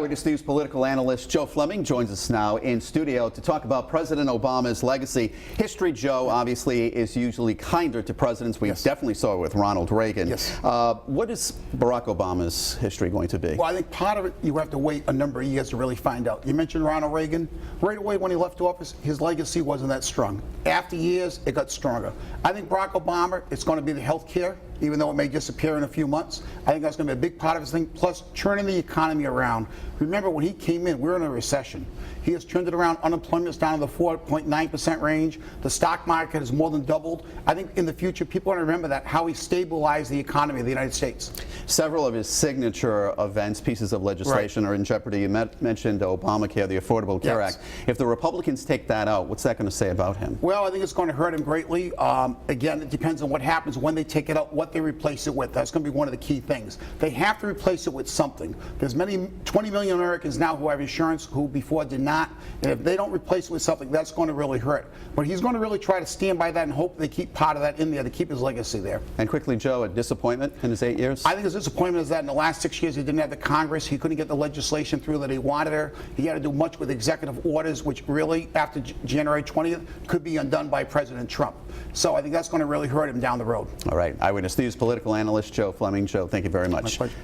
Eyewitness News political analyst Joe Flemming joins us now in studio to talk about President Obama's legacy. History, Joe, obviously is usually kinder to presidents. We definitely saw it with Ronald Reagan. What is Barack Obama's history going to be? Well, I think part of it, you have to wait a number of years to really find out. You mentioned Ronald Reagan. Right away when he left office, his legacy wasn't that strong. After years, it got stronger. I think Barack Obama, it's going to be the health care, even though it may disappear in a few months. I think that's going to be a big part of his thing, plus turning the economy around. Remember, when he came in, we were in a recession. He has turned it around. Unemployment's down in the 4.9% range. The stock market has more than doubled. I think in the future, people want to remember that, how he stabilized the economy of the United States. Several of his signature events, pieces of legislation, are in jeopardy. You mentioned Obamacare, the Affordable Care Act. If the Republicans take that out, what's that going to say about him? Well, I think it's going to hurt him greatly. Again, it depends on what happens when they take it out, what they replace it with. That's going to be one of the key things. They have to replace it with something. There's 20 million Americans now who have insurance who before did not. And if they don't replace it with something, that's going to really hurt. But he's going to really try to stand by that and hope they keep part of that in there to keep his legacy there. And quickly, Joe, a disappointment in his 8 years? I think his disappointment is that in the last 6 years he didn't have the Congress. He couldn't get the legislation through that he wanted her. He had to do much with executive orders, which really, after January 20th, could be undone by President Trump. So I think that's going to really hurt him down the road. All right. Eyewitness News political analyst Joe Flemming. Joe, thank you very much. My pleasure.